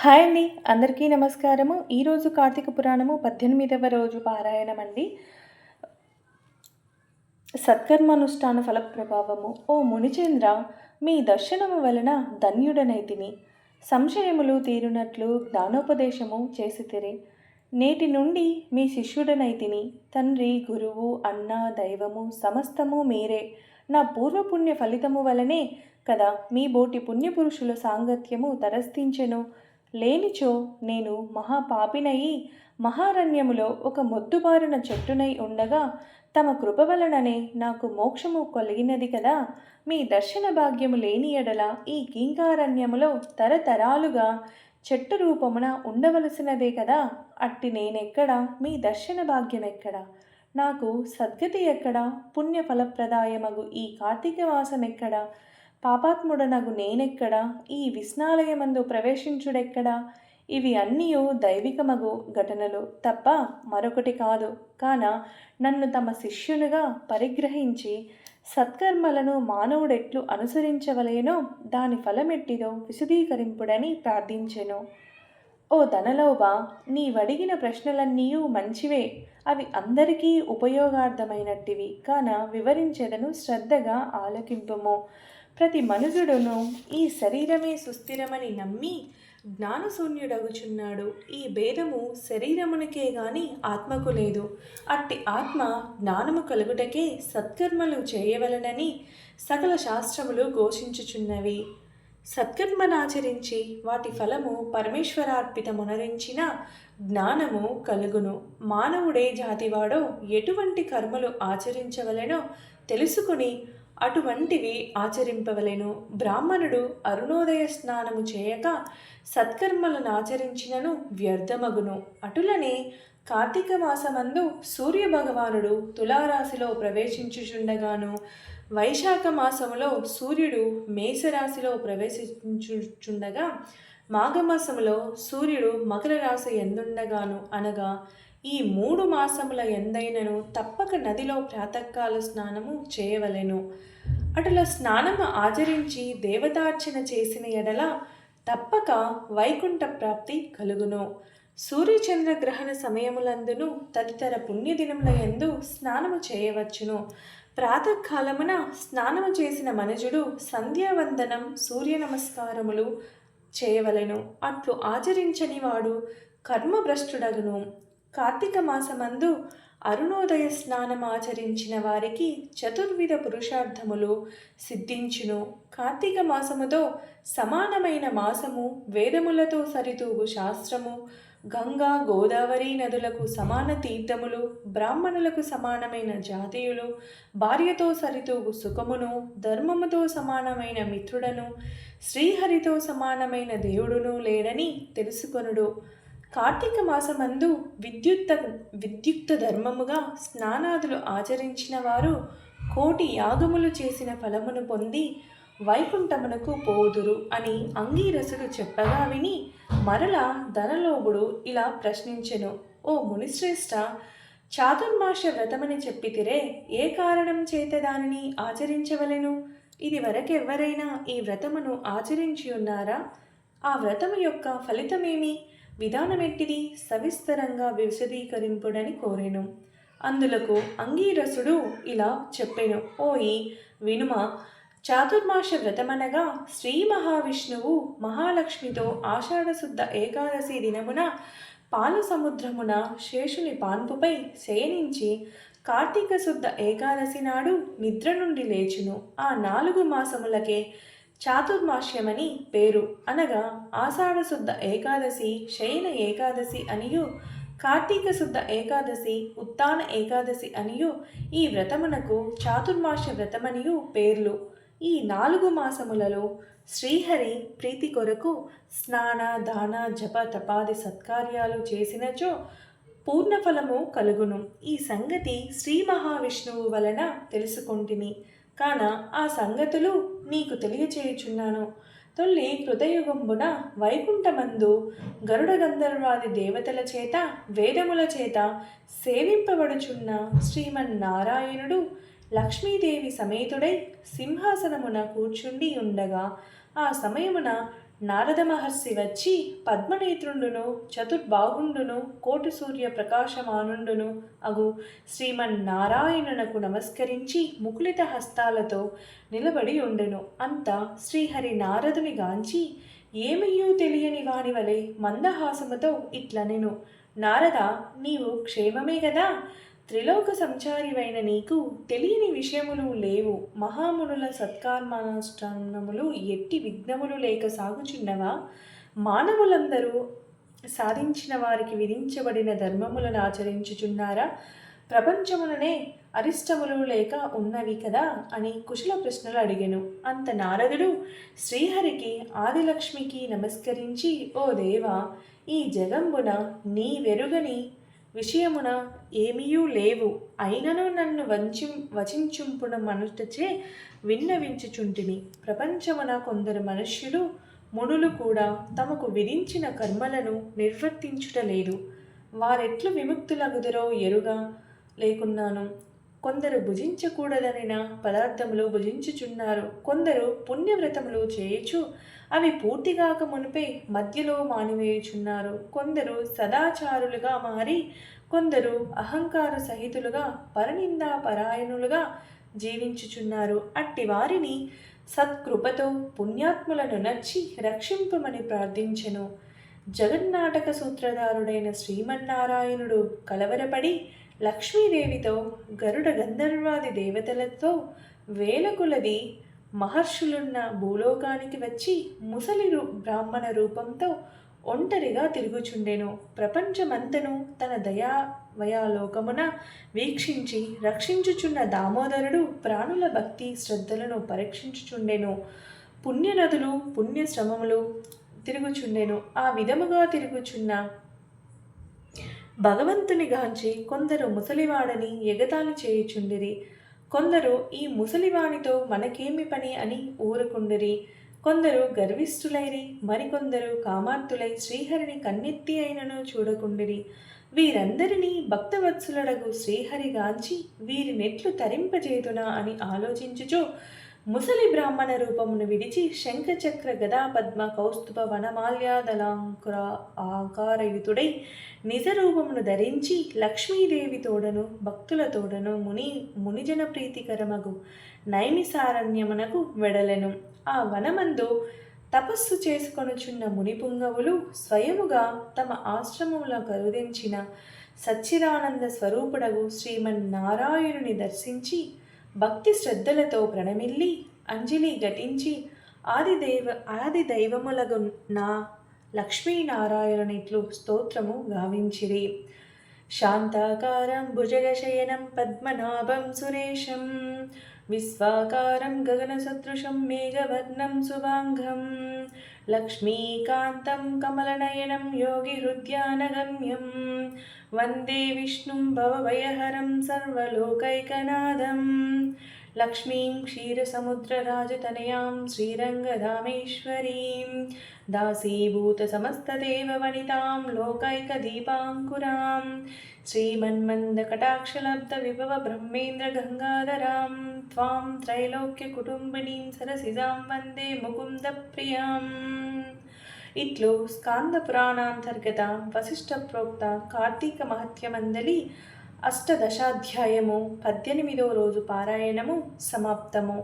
Hi అండి. అందరికీ నమస్కారము. ఈరోజు కార్తీక పురాణము 18వ రోజు పారాయణం అండి. సత్కర్మానుష్ఠాన ఫల ప్రభావము. ఓ మునిచేంద్ర, మీ దర్శనము వలన ధన్యుడనైతిని. సంశయములు తీరునట్లు జ్ఞానోపదేశము చేసితిరి. నేటి నుండి మీ శిష్యుడనైతిని. తండ్రి, గురువు, అన్న, దైవము సమస్తము మీరే. నా పూర్వపుణ్య ఫలితము వలనే కదా మీ బోటి పుణ్యపురుషుల సాంగత్యము తరస్థించెను. లేనిచో నేను మహాపాపినయి మహారణ్యములో ఒక మొద్దుబారిన చెట్టునై ఉండగా తమ కృప వలననే నాకు మోక్షము కలిగినది కదా. మీ దర్శన భాగ్యము లేని ఎడల ఈ కీంకారణ్యములో తరతరాలుగా చెట్టు రూపమున ఉండవలసినదే కదా. అట్టి నేనెక్కడా, మీ దర్శన భాగ్యమెక్కడా, నాకు సద్గతి ఎక్కడా, పుణ్య ఫలప్రదాయమగు ఈ కార్తీక మాసమెక్కడా, పాపాత్ముడనగు నేనెక్కడా, ఈ విస్నాలయమందు ప్రవేశించుడెక్కడా. ఇవి అన్నీయు దైవికమగు ఘటనలు తప్ప మరొకటి కాదు. కాన నన్ను తమ శిష్యునిగా పరిగ్రహించి సత్కర్మలను మానవుడెట్లు అనుసరించవలేనో దాని ఫలమెట్టిదో విశదీకరింపుడని ప్రార్థించెను. ఓ ధనలోభ, నీవడిగిన ప్రశ్నలన్నీయూ మంచివే. అవి అందరికీ ఉపయోగార్థమైనట్టివి. కాన వివరించెదను, శ్రద్ధగా ఆలకింపుము. ప్రతి మనుజుడును ఈ శరీరమే సుస్థిరమని నమ్మి జ్ఞానశూన్యుడగుచున్నాడు. ఈ భేదము శరీరమునికే గాని ఆత్మకు లేదు. అట్టి ఆత్మ జ్ఞానము కలుగుటకే సత్కర్మలు చేయవలనని సకల శాస్త్రములు ఘోషించుచున్నవి. సత్కర్మనాచరించి వాటి ఫలము పరమేశ్వరార్పితమునరించిన జ్ఞానము కలుగును. మానవుడే జాతివాడో ఎటువంటి కర్మలు ఆచరించవలెనో తెలుసుకుని అటువంటివి ఆచరింపవలెను. బ్రాహ్మణుడు అరుణోదయ స్నానము చేయక సత్కర్మలను ఆచరించినను వ్యర్థమగును. అటులనే కార్తీక మాసమందు సూర్యభగవానుడు తులారాశిలో ప్రవేశించుచుండగాను, వైశాఖ మాసములో సూర్యుడు మేషరాశిలో ప్రవేశించుచుండగా, మాఘమాసములో సూర్యుడు మకర రాశి ఎందుండగాను, అనగా ఈ 3 మాసముల ఎందైనను తప్పక నదిలో ప్రాతకాల స్నానము చేయవలెను. అటుల స్నానము ఆచరించి దేవతార్చన చేసిన ఎడల తప్పక వైకుంఠ ప్రాప్తి కలుగును. సూర్యచంద్రగ్రహణ సమయములందును తదితర పుణ్యదినముల యందు స్నానము చేయవచ్చును. ప్రాతకాలమున స్నానము చేసిన మనుజుడు సంధ్యావందనం, సూర్య నమస్కారములు చేయవలెను. అట్లు ఆచరించని వాడు కర్మభ్రష్టుడగును. కార్తీక మాసమందు అరుణోదయ స్నానమాచరించిన వారికి చతుర్విధ పురుషార్థములు సిద్ధించును. కార్తీక మాసముతో సమానమైన మాసము, వేదములతో సరితూగు శాస్త్రము, గంగా గోదావరి నదులకు సమాన తీర్థములు, బ్రాహ్మణులకు సమానమైన జాతీయులు, భార్యతో సరితూగు సుఖమును, ధర్మముతో సమానమైన మిత్రుడను, శ్రీహరితో సమానమైన దేవుడును లేడని తెలుసుకొనుడు. కార్తీక మాసమందు విద్యుక్త ధర్మముగా స్నానాదులు ఆచరించిన వారు 1,000,000 యాగములు చేసిన ఫలమును పొంది వైకుంఠమునకు పోదురు అని అంగీరసుడు చెప్పగా విని మరలా ధనలోభుడు ఇలా ప్రశ్నించెను. ఓ మునిశ్రేష్ఠ, చాతుర్మాస వ్రతమని చెప్పితిరే, ఏ కారణం చేత దానిని ఆచరించవలెను? ఇది వరకెవ్వరైనా ఈ వ్రతమును ఆచరించి ఉన్నారా? ఆ వ్రతము యొక్క ఫలితమేమి, విధానమెట్టిది? సవిస్తరంగా విశదీకరింపుడని కోరెను. అందులకు అంగీరసుడు ఇలా చెప్పెను. ఓయి వినుమ, చాతుర్మాస వ్రతమనగా శ్రీ మహావిష్ణువు మహాలక్ష్మితో ఆషాఢశుద్ధ ఏకాదశి దినమున పాల సముద్రమున శేషుని పాన్పుపై శయనించి కార్తీక శుద్ధ ఏకాదశి నాడు నిద్ర నుండి లేచును. ఆ 4 మాసములకే చాతుర్మాస్యమని పేరు. అనగా ఆషాఢశుద్ధ ఏకాదశి శయన ఏకాదశి అనియు, కార్తీక శుద్ధ ఏకాదశి ఉత్తాన ఏకాదశి అనియు ఈ వ్రతమునకు చాతుర్మాస్య వ్రతమనియు పేర్లు. ఈ 4 మాసములలో శ్రీహరి ప్రీతి కొరకు స్నాన దాన జప తపాది సత్కార్యాలు చేసినచో పూర్ణఫలము కలుగును. ఈ సంగతి శ్రీ మహావిష్ణువు వలన తెలుసుకొంటిని. కాన ఆ సంగతులు నీకు తెలియచేయుచున్నాను. తొల్లి కృతయుగంబున వైకుంఠమందు గరుడ గంధర్వాది దేవతల చేత వేదముల చేత సేవింపబడుచున్న శ్రీమన్నారాయణుడు లక్ష్మీదేవి సమేతుడై సింహాసనమున కూర్చుండి ఉండగా, ఆ సమయమున నారద మహర్షి వచ్చి పద్మనేత్రుండును చతుర్బాహుండును కోటి సూర్య ప్రకాశమానుండును అగు శ్రీమన్నారాయణునకు నమస్కరించి ముకులిత హస్తాలతో నిలబడి ఉండెను. అంతా శ్రీహరి నారదుని గాంచి ఏమయ్యూ తెలియని వాని వలె మందహాసముతో ఇట్లనెను. నారద, నీవు క్షేమమే గదా? త్రిలోక సంచారివైన నీకు తెలియని విషయములు లేవు. మహామునుల సత్కర్మానుష్ఠానములు ఎట్టి విఘ్నములు లేక సాగుచున్నవా? మానవులందరూ సాధించిన వారికి విధించబడిన ధర్మములను ఆచరించుచున్నారా? ప్రపంచముననే అరిష్టములు లేక ఉన్నవి కదా అని కుశల ప్రశ్నలు అడిగెను. అంత నారదుడు శ్రీహరికి ఆదిలక్ష్మికి నమస్కరించి, ఓ దేవా, ఈ జగంబున నీ వెరుగని విషయమున ఏమీయూ లేవు. అయినను నన్ను వచించుంపున మనుటచే విన్నవించుచుంటిని. ప్రపంచమున కొందరు మనుష్యులు మునులు కూడా తమకు విధించిన కర్మలను నిర్వర్తించుటలేదు. వారెట్లు విముక్తులగుదరో ఎరుగా లేకున్నాను. కొందరు భుజించకూడదనిన పదార్థములు భుజించుచున్నారు. కొందరు పుణ్యవ్రతములు చేయుచు అవి పూర్తిగాక మునిపే మధ్యలో మానివేయుచున్నారు. కొందరు సదాచారులుగా మారి కొందరు అహంకార సహితులుగా పరనిందా పరాయణులుగా జీవించుచున్నారు. అట్టి వారిని సత్కృపతో పుణ్యాత్ములను నచ్చి రక్షింపమని ప్రార్థించెను. జగన్నాటక సూత్రధారుడైన శ్రీమన్నారాయణుడు కలవరపడి లక్ష్మీదేవితో గరుడ గంధర్వాది దేవతలతో వేల కొలది మహర్షులున్న భూలోకానికి వచ్చి ముసలి బ్రాహ్మణ రూపంతో ఒంటరిగా తిరుగుచుండెను. ప్రపంచమంతను తన దయావయాలోకమున వీక్షించి రక్షించుచున్న దామోదరుడు ప్రాణుల భక్తి శ్రద్ధలను పరీక్షించుచుండెను. పుణ్యనదులు పుణ్యశ్రమములు తిరుగుచుండెను. ఆ విధముగా తిరుగుచున్న భగవంతుని గాంచి కొందరు ముసలివాడని ఎగతాళి చేయుచుండిరి. కొందరు ఈ ముసలివానితో మనకేమి పని అని ఊరుకుండిరి. కొందరు గర్విష్ఠులైరి, మరికొందరు కామార్తులై శ్రీహరిని కన్నెత్తి అయినను చూడకుండిరి. వీరందరినీ భక్తవత్సలుడగు శ్రీహరిగాంచి వీరినెట్లు తరింపజేతునా అని ఆలోచించుచు ముసలి బ్రాహ్మణ రూపమును విడిచి శంఖచక్ర గదా పద్మ కౌస్తుభ వనమాల్యాదలాంకుర ఆకారయుతుడై నిజ రూపమును ధరించి లక్ష్మీదేవి తోడను భక్తుల తోడను మునిజన ప్రీతికరమగు నైమిసారణ్యమునకు వెడలెను. ఆ వనమందు తపస్సు చేసుకొనుచున్న మునిపుంగవులు స్వయముగా తమ ఆశ్రమముల కరుదించిన సచ్చిదానంద స్వరూపుడగు శ్రీమన్నారాయణుని దర్శించి భక్తి శ్రద్ధలతో ప్రణమిల్లి అంజలి ఘటించి ఆది దైవములగు నా లక్ష్మీనారాయణునిట్లు స్తోత్రము గావించిరి. శాంతాకారం భుజగశయనం పద్మనాభం సురేశం విశ్వాకారం గగనసదృశం మేఘవర్ణం శుభాంగం లక్ష్మీకాంతం కమలనయనం యోగిహృద్యానగమ్యం వందే విష్ణుం భవభయహరం సర్వలోకైకనాథం లక్ష్మీం క్షీరసముద్రరాజతనయాం శ్రీరంగధామేశ్వరీం దాసీభూతసమస్తదేవవనితాం లోకైకదీపాంకురాం శ్రీమన్మందకటాక్షలబ్ధవిభవ బ్రహ్మేంద్రగంగాధరాం త్వాం త్రైలోక్యకుటుంబినీం సరసిజాం వందే ముకుందప్రియాం. ఇట్లు స్కాంద పురాణాంతర్గత వశిష్ఠ ప్రోక్త కార్తీక మహత్యమందలి అష్టదశాధ్యాయము 18వ రోజు పారాయణము సమాప్తము.